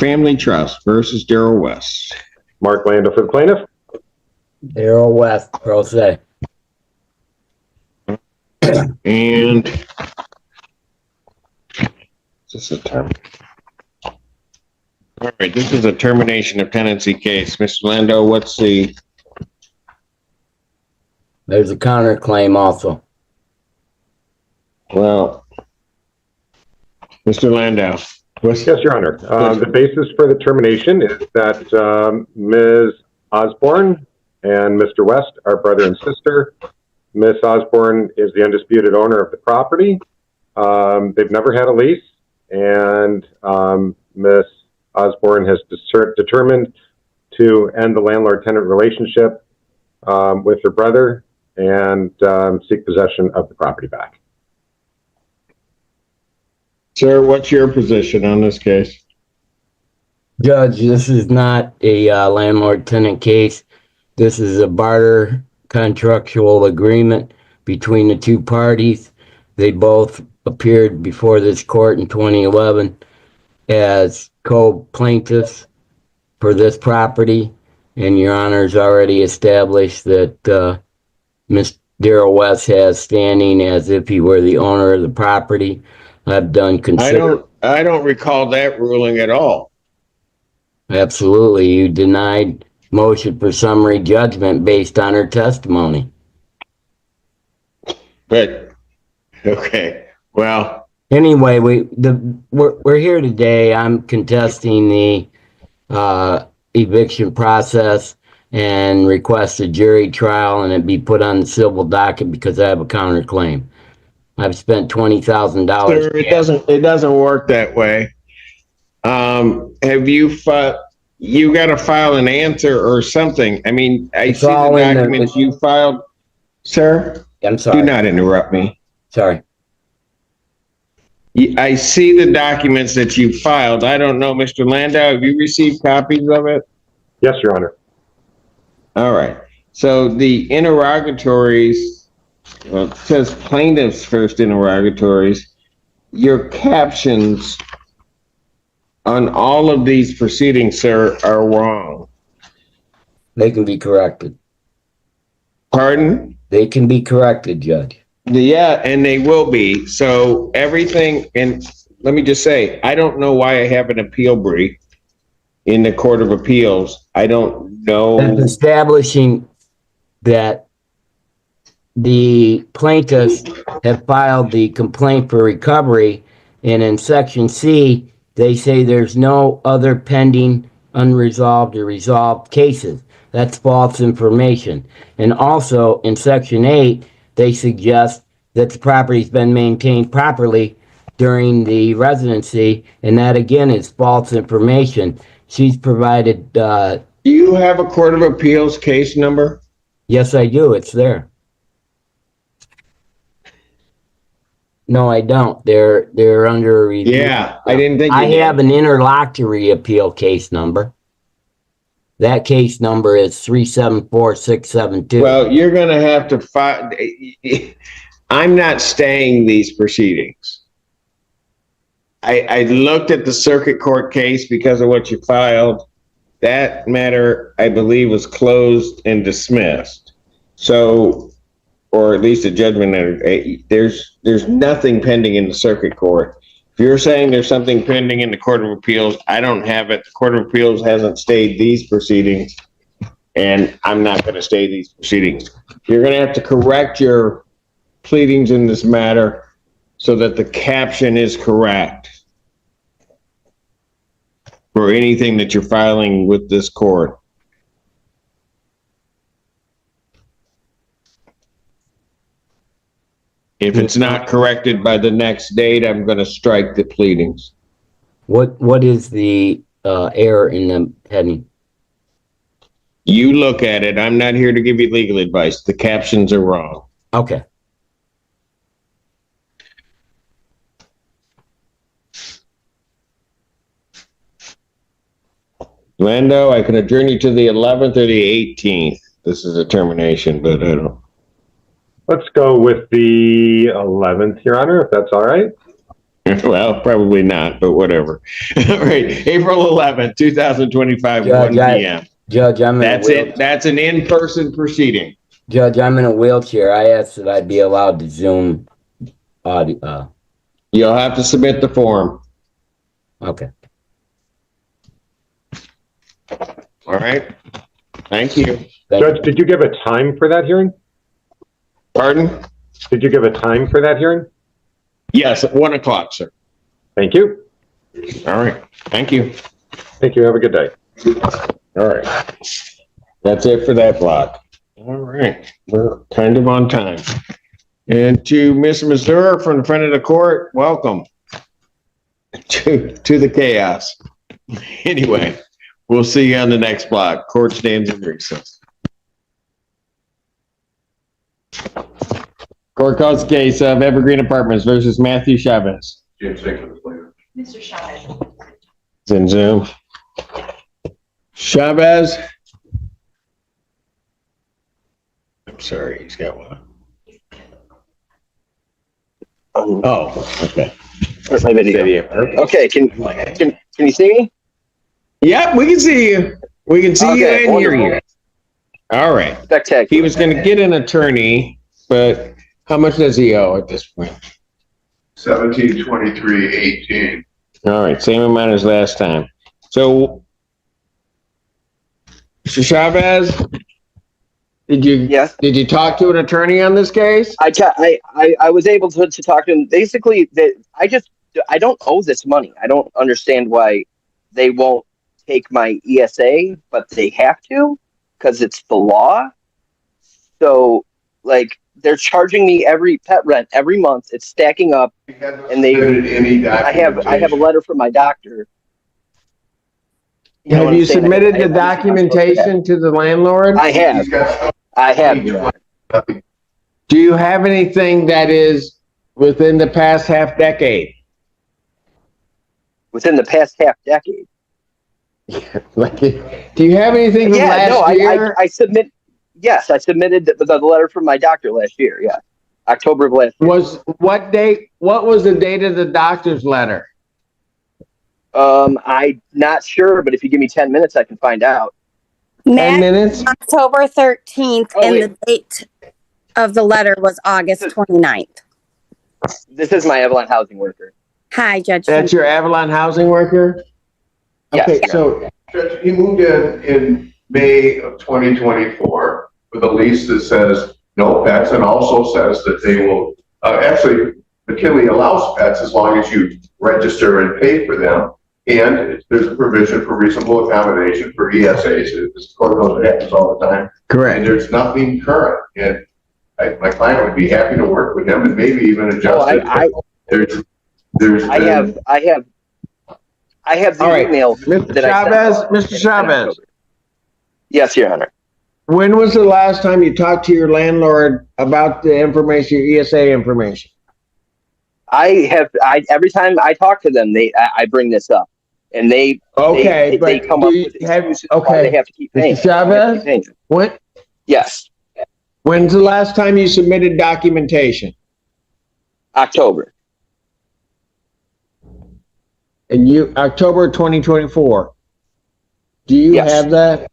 Family Trust versus Daryl West. Mark Lando for the plaintiff. Daryl West, pro se. And this is a term. All right, this is a termination of tenancy case. Mr. Lando, what's the... There's a counterclaim also. Well, Mr. Landau. Yes, Your Honor. The basis for the termination is that Ms. Osborne and Mr. West are brother and sister. Ms. Osborne is the undisputed owner of the property. They've never had a lease, and Ms. Osborne has determined to end the landlord-tenant relationship with her brother and seek possession of the property back. Sir, what's your position on this case? Judge, this is not a landlord-tenant case. This is a barter contractual agreement between the two parties. They both appeared before this court in 2011 as co-plaintiffs for this property, and Your Honor's already established that Mr. Daryl West has standing as if he were the owner of the property. I've done I don't recall that ruling at all. Absolutely. You denied motion for summary judgment based on her testimony. But okay, well, anyway, we're here today. I'm contesting the eviction process and request a jury trial and it be put on the civil docket because I have a counterclaim. I've spent $20,000. Sir, it doesn't work that way. Have you you got to file an answer or something? I mean, I see the documents you filed, sir. I'm sorry. Do not interrupt me. Sorry. I see the documents that you filed. I don't know, Mr. Landau, have you received copies of it? Yes, Your Honor. All right. So the interrogatories, well, it says plaintiff's first interrogatories. Your captions on all of these proceedings, sir, are wrong. They can be corrected. Pardon? They can be corrected, Judge. Yeah, and they will be. So everything, and let me just say, I don't know why I have an appeal brief in the Court of Appeals. I don't know. That's establishing that the plaintiffs have filed the complaint for recovery, and in Section C, they say there's no other pending, unresolved, or resolved cases. That's false information. And also, in Section 8, they suggest that the property's been maintained properly during the residency, and that, again, is false information. She's provided... Do you have a Court of Appeals case number? Yes, I do. It's there. No, I don't. They're under review. Yeah, I didn't think I have an interlocutory appeal case number. That case number is 374672. Well, you're going to have to file. I'm not staying these proceedings. I looked at the circuit court case because of what you filed. That matter, I believe, was closed and dismissed. So, or at least a judgment. There's nothing pending in the circuit court. If you're saying there's something pending in the Court of Appeals, I don't have it. The Court of Appeals hasn't stayed these proceedings, and I'm not going to stay these proceedings. You're going to have to correct your pleadings in this matter so that the caption is correct for anything that you're filing with this court. If it's not corrected by the next date, I'm going to strike the pleadings. What is the error in the heading? You look at it. I'm not here to give you legal advice. The captions are wrong. Okay. Lando, I can adjourn you to the 11th or the 18th. This is a termination, but I don't. Let's go with the 11th, Your Honor, if that's all right. Well, probably not, but whatever. All right, April 11th, 2025, Judge, 1 p.m. Judge, I'm in That's a it. That's an in-person proceeding. Judge, I'm in a wheelchair. I asked that I be allowed to Zoom audio. You'll have to submit the form. Okay. All right. Thank you. Judge, did you give a time for that hearing? Pardon? Did you give a time for that hearing? Yes, at 1 o'clock, sir. Thank you. All right. Thank you. Thank you. Have a good day. All right. That's it for that block. All right. We're kind of on time. And to Miss Missouri from the front of the court, welcome to the chaos. Anyway, we'll see you on the next block. Court stands in recess. Court calls the case of Evergreen Apartments versus Matthew Chavez. Mr. Chavez. It's in Zoom. Chavez. I'm sorry, he's got one. Oh, okay. Where's my video? Okay, can you see me? Yep, we can see you. We can see Okay, you and hear wonderful. you. All right. Spectacular. He was going to get an attorney, but how much does he owe at this point? 1723.18. All right, same amount as last time. So, Mr. Chavez, Yes. did you talk to an attorney on this case? I was able to talk to him. Basically, that I don't owe this money. I don't understand why they won't take my ESA, but they have to because it's the law. So, like, they're charging me every pet rent every month. It's stacking up, and I have a letter from my doctor. You know Have what you I'm saying? submitted I the have everything I'm supposed to have. documentation to the landlord? I have. Do you have anything that is within the past half decade? Within the past half decade. Like, do you have anything from last year? I submitted the letter from my doctor last year. Yeah, October of last year. What was the date of the doctor's letter? I'm not sure, but if you give me 10 minutes, I can find out. 10 Matt, minutes? October 13th, Oh, and wait. the date of the letter was August 29th. This is my Evelyn housing worker. Hi, Judge. That's your Avalon housing worker? Yes. Okay, so Judge, he moved in May of 2024 with a lease that says no pets and also says that they will, actually, McKinley allows pets as long as you register and pay for them. And there's a provision for reasonable accommodation for ESAs. This court knows it happens all the time. And correct. there's nothing current. And my client would be happy to work with them and maybe even adjust it. I have the All right, email Mr. that Chavez, I sent. Mr. Chavez, Yes, Your Honor. when was the last time you talked to your landlord about the information, your ESA information? Every time I talk to them, I bring this up, and they come up with excuses why they have to keep paying. Mr. Chavez, Yes, when's the last time you submitted documentation? October. And October 2024. Do you Yes. have that?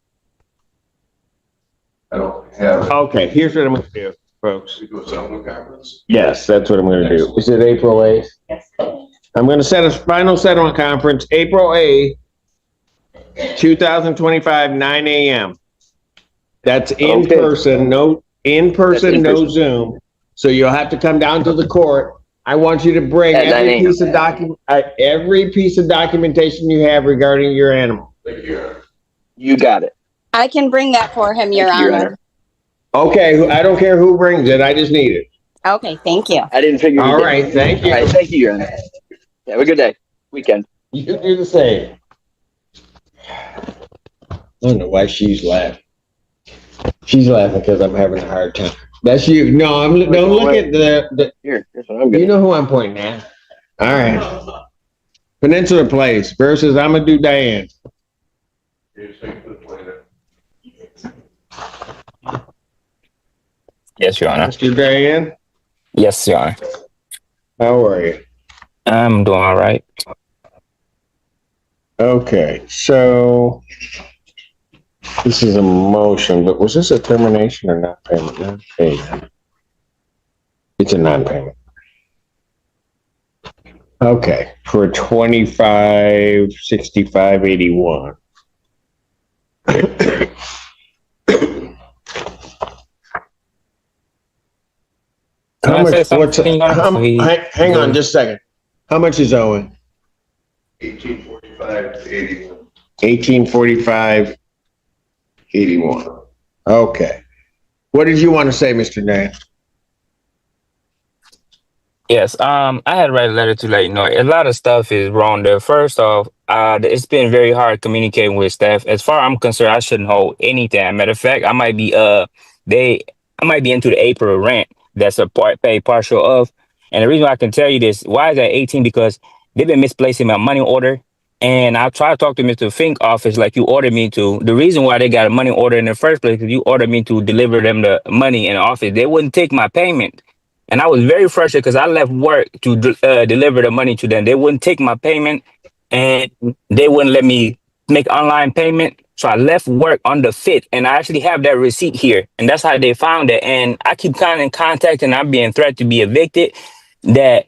I don't have. Okay, here's what I'm gonna do, folks. We do a settlement conference. Yes, that's what I'm gonna do. Is it April 8th? Yes. I'm gonna set a final settlement conference, April 8th, 2025, 9 a.m. That's in Okay. person, no Zoom. So you'll have to come down to the court. I want you to bring At 9 every a.m. piece of documentation you have regarding your animal. You got it. I can bring that for him, Your Thank you, Your Honor. Okay, I don't care who brings it, I just need it. Okay, thank you. I didn't figure. All right, thank All right, you. thank you, Your Honor. Have a good day, weekend. You do the same. I don't know why she's laughing. She's laughing because I'm having a hard time. That's you. No, don't look at the Here, here's what I'm good. you know who I'm pointing at. All right. Peninsula Place versus Amadou Diane. Yes, Your Honor. Mr. Diane, Yes, Your Honor. how are you? I'm doing all right. Okay, so this is a motion, but was this a termination or not payment? Not payment. It's a non-payment. Okay, for 2565.81. Can How I say much, what's, something, Your Honor, before he hang on goes? just a second. How much is owing? 1845.81. 1845.81. Okay. What did you want to say, Mr. Nan? Yes, I had read a letter to let you know a lot of stuff is wrong there. First off, it's been very hard communicating with staff. As far as I'm concerned, I shouldn't hold anything. Matter of fact, they, I might be into the April rent that's a pay partial of. And the reason why I can tell you this, why is that 18? Because they've been misplacing my money order. And I tried to talk to Mr. Fink office like you ordered me to. The reason why they got a money order in the first place is you ordered me to deliver them the money in the office. They wouldn't take my payment. And I was very frustrated because I left work to deliver the money to them. They wouldn't take my payment and they wouldn't let me make online payment. So I left work on the 5th and I actually have that receipt here. And that's how they found it. And I keep kind of in contact and I'm being threatened to be evicted. That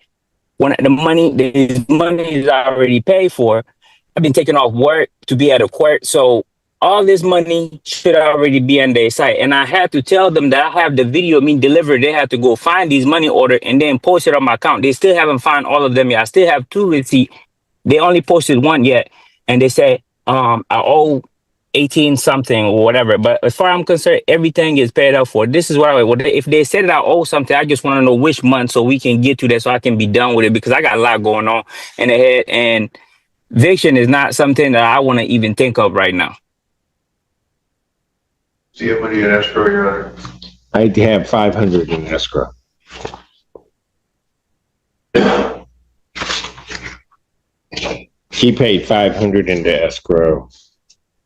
when the money is already paid for, I've been taking off work to be at a court. So all this money should already be on their site. And I had to tell them that I have the video of me delivered. They have to go find these money order and then post it on my account. They still haven't found all of them yet. I still have 2 receipts. They only posted 1 yet. And they say, I owe 18 something or whatever. But as far as I'm concerned, everything is paid up for. This is what if they said that I owe something, I just want to know which month so we can get to that so I can be done with it because I got a lot going on in the head. And eviction is not something that I want to even think of right now. Do you have money in escrow, Your Honor? I have 500 in escrow. He paid 500 into escrow.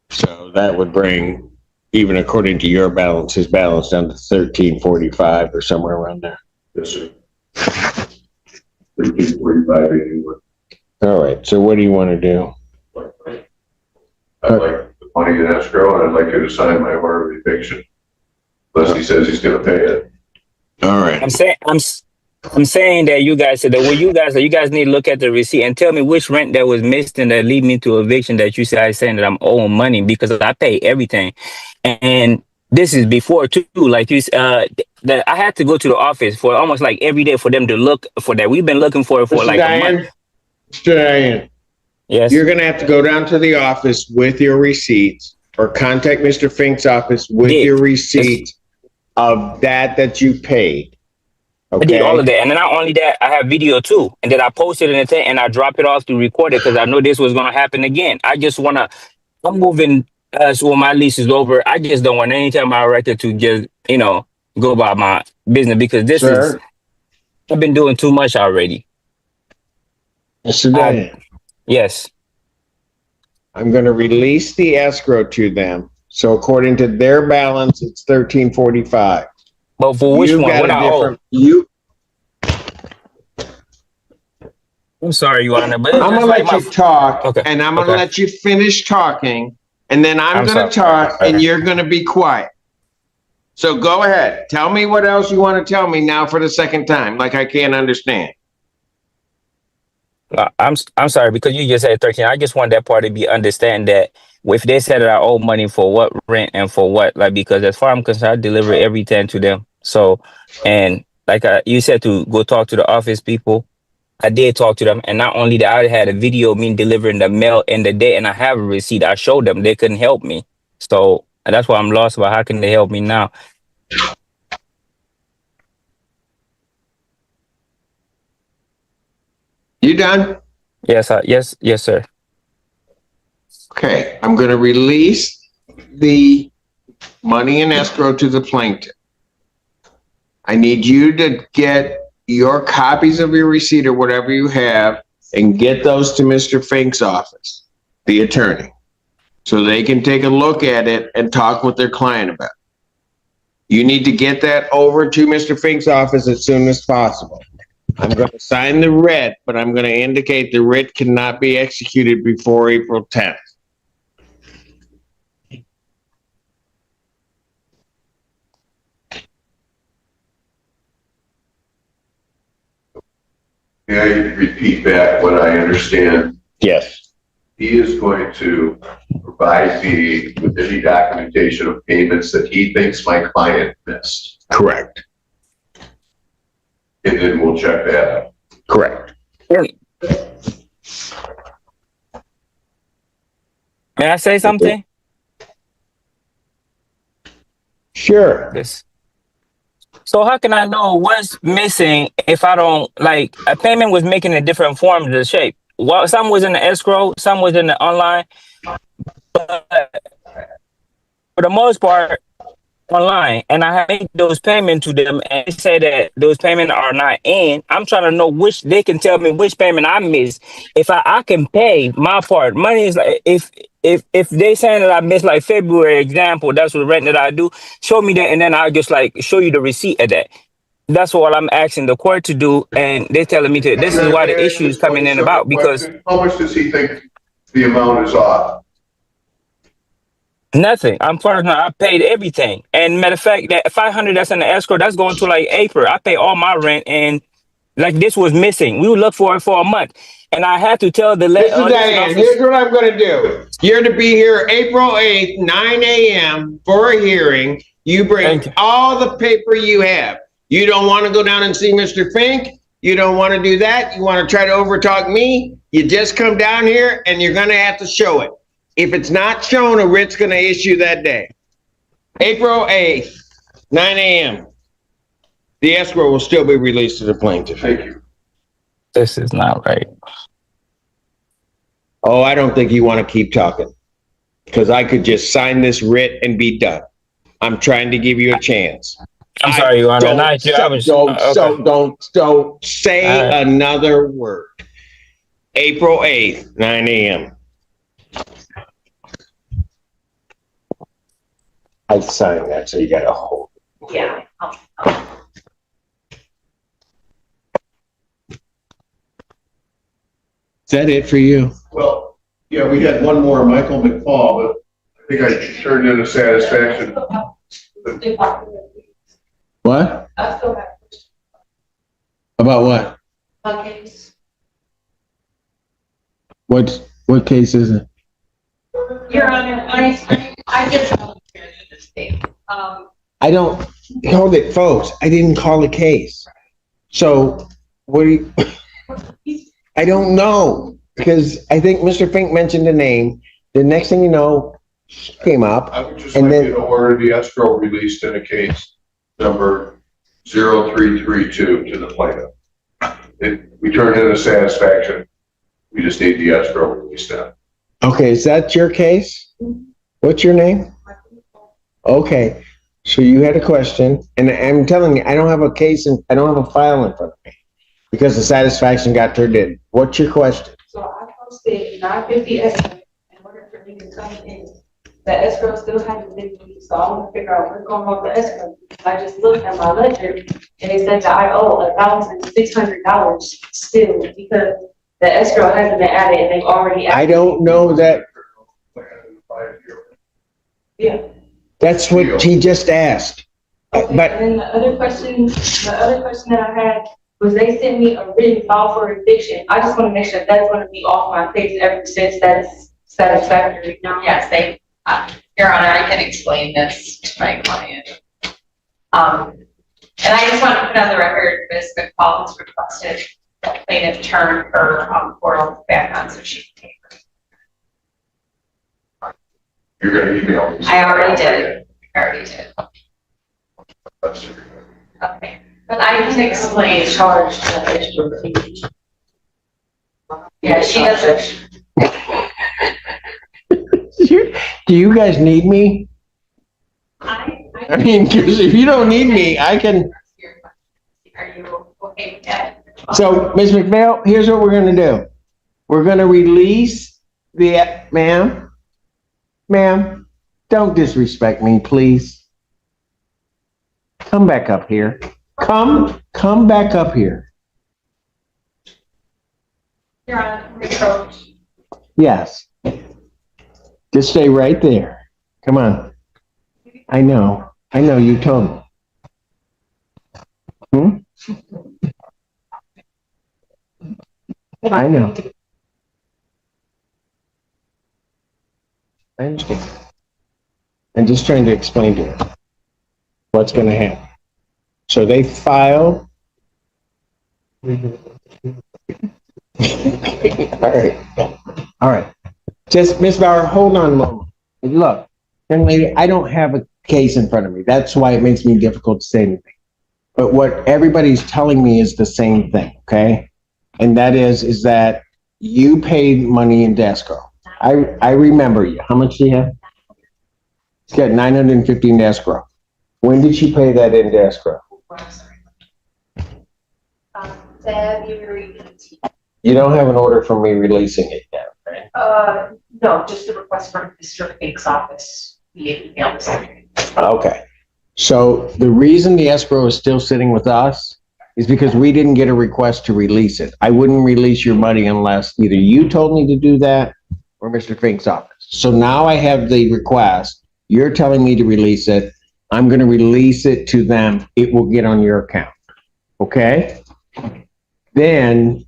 So that would bring, even according to your balance, his balance down to 1345 or somewhere around there. Yes, sir. 1345.81. All right. So what do you want to do? I'd like the money in escrow and I'd like you to sign my order of eviction. Unless he says he's gonna pay it. All right. I'm saying that you guys said that you guys need to look at the receipt and tell me which rent that was missed and that lead me to eviction that you said saying that I'm owing money because I pay everything. And this is before too, like you that I had to go to the office for almost like every day for them to look for that. We've been looking for it for like a month. Mr. Diane, Yes. you're going to have to go down to the office with your receipts or contact Mr. Fink's office with your receipts of that you paid. Okay. I did all of that. And then not only that, I have video too. And then I posted it and I dropped it off to record it because I know this was going to happen again. I'm moving so when my lease is over. I just don't want any time my record to just, go about my business because I've been doing too much already. Mr. Diane, Yes. I'm going to release the escrow to them. So according to their balance, it's 1345. But for which one? What I owe? I'm sorry, Your Honor, but I'm gonna let you talk, and I'm gonna Okay. let you finish talking, and then I'm gonna sorry. talk, and you're gonna be quiet. So go ahead. Tell me what else you want to tell me now for the second time, like I can't understand. I'm sorry because you just said 13. I just want that part to be understand that if they said that I owe money for what rent and for what, like because as far as I'm concerned, I deliver everything to them. So and like you said to go talk to the office people, I did talk to them, and not only that, I had a video of me delivering the mail in the day, and I have a receipt. I showed them they couldn't help me, so that's why I'm lost about how can they help me now. You done? Yes, yes, sir. Okay, I'm gonna release the money in escrow to the plaintiff. I need you to get your copies of your receipt or whatever you have and get those to Mr. Fink's office, the attorney, so they can take a look at it and talk with their client about it. You need to get that over to Mr. Fink's office as soon as possible. I'm going to sign the writ, but I'm going to indicate the writ cannot be executed before April 10th. May I repeat back what I understand? Yes. He is going to provide me with any documentation of payments that he thinks my client missed. Correct. And then we'll check that out. Correct. May I say something? Sure. This. So how can I know what's missing if I don't, like, a payment was making a different form of the shape? Well, some was in the escrow, some was in the online, but for the most part, online, and I made those payments to them, and they say that those payments are not in. I'm trying to know which they can tell me which payment I missed. If I can pay my part, money is like if they saying that I missed like February example, that's the rent that I do. Show me that, and then I'll just like show you the receipt of that. That's what I'm asking the court to do, and they're telling me to. This is why the issue is coming in about because How much does he think the amount is off? nothing. I'm first. I paid everything, and matter of fact, that 500 that's in the escrow, that's going to like April. I pay all my rent, and like this was missing. We would look for it for a month, and I had to tell the Mr. Diane, here's what I'm going to do. You're to be here April 8th, 9 a.m. for a hearing. You bring all the paper you have. You don't want to go down and see Mr. Fink. You don't want to do that. You want to try to overtalk me. You just come down here and you're going to have to show it. If it's not shown, a writ's going to issue that day. April 8th, 9 a.m. The escrow will still be released to the plaintiff. Thank you. This is not right. Oh, I don't think you want to keep talking because I could just sign this writ and be done. I'm trying to give you a chance. I'm sorry, Your Honor. Don't say another word. April 8th, 9 a.m. I signed that, so you got to hold it. Yeah. Is that it for you? Well, yeah, we had one more, Michael McFall, but I think I turned in a satisfaction. What? I still have About what? my case. What case is it? Your Honor, I just this thing. I don't hold it, folks. I didn't call the case. So what do you, I don't know because I think Mr. Fink mentioned a name. The next thing you know, came up. I would just like you to order the escrow released in a case number 0332 to the plaintiff. We turned in a satisfaction. We just need the escrow released now. Okay, is that your case? What's your name? Okay, so you had a question, and I'm telling you, I don't have a case and I don't have a file in front of me because the satisfaction got turned in. What's your question? So I posted 950 escrow in order for me to come in. The escrow still hasn't been released, so I want to figure out what's going on with the escrow. I just looked at my ledger and it said that I owe $1,600 still because the escrow hasn't been added and they've already added. I don't know that. Yeah. That's what he just asked. Okay, But and then the other question that I had was they sent me a written file for eviction. I just want to make sure that's going to be off my face ever since that's satisfactory. Yes, Your Honor, I can explain this to my client. And I just want to put on the record, Ms. McFall has requested that plaintiff turn her portal back on so she can take her. You're going to email me. I already did. Okay, but I can explain. Charged the extra fee. Yeah, she doesn't. do you guys need me? I mean, because if you don't need me, I can. Are you okay with that? So, Ms. McPhail, here's what we're going to do. We're going to release the, ma'am, don't disrespect me, please. Come back up here. Come back up here. You're on reproach. Yes. Just stay right there. Come on. I know. I know you told me. Hmm? I know. I understand. I'm just trying to explain to her what's going to happen. So they filed. All right. All right. Just, Miss Bauer, hold on a moment. Look, young lady, I don't have a case in front of me. That's why it makes me difficult to say anything. But what everybody's telling me is the same thing, okay? And that is that you paid money in escrow. I remember you. How much do you have? It's got 950 in escrow. When did she pay that in escrow? February 18th. You don't have an order from me releasing it yet, right? No, just a request from Mr. Fink's office via email. Okay. So the reason the escrow is still sitting with us is because we didn't get a request to release it. I wouldn't release your money unless either you told me to do that or Mr. Fink's office. So now I have the request. You're telling me to release it. I'm going to release it to them. It will get on your account. Okay? Then,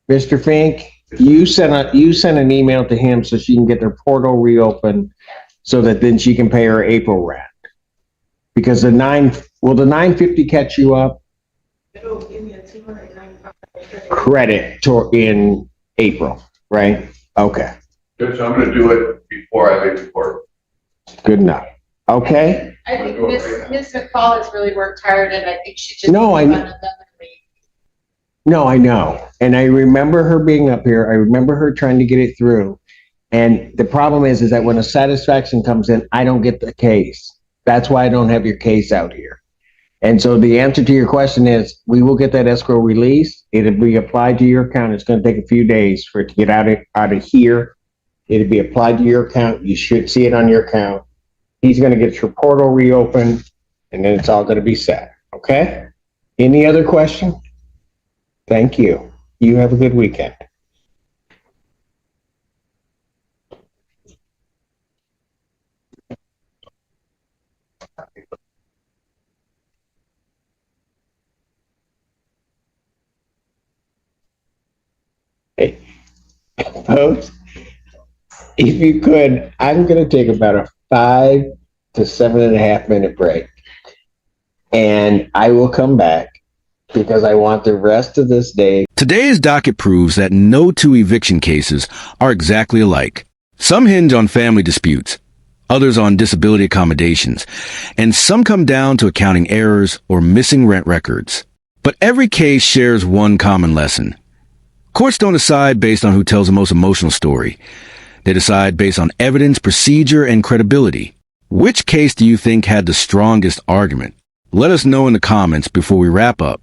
Mr. Fink, you sent an email to him so she can get their portal reopened so that then she can pay her April rent. Because will the 950 catch you up? It'll give me a 295 Credit in April, right? Okay, Judge, I'm gonna do it before I leave the court. good enough. Okay? I think Ms. McFall has really worked hard, and I think she just. No, I know. And I remember her being up here. I remember her trying to get it through. And the problem is that when a satisfaction comes in, I don't get the case. That's why I don't have your case out here. And so the answer to your question is, we will get that escrow released. It'll be applied to your account. It's going to take a few days for it to get out of here. It'll be applied to your account. You should see it on your account. He's going to get your portal reopened, and then it's all going to be set. Okay? Any other question? Thank you. You have a good weekend. Hey, folks, if you could, I'm going to take about a 5 to 7.5 minute break. And I will come back because I want the rest of this day. Today's docket proves that no two eviction cases are exactly alike. Some hinge on family disputes, others on disability accommodations, and some come down to accounting errors or missing rent records. But every case shares one common lesson. Courts don't decide based on who tells the most emotional story. They decide based on evidence, procedure, and credibility. Which case do you think had the strongest argument? Let us know in the comments before we wrap up.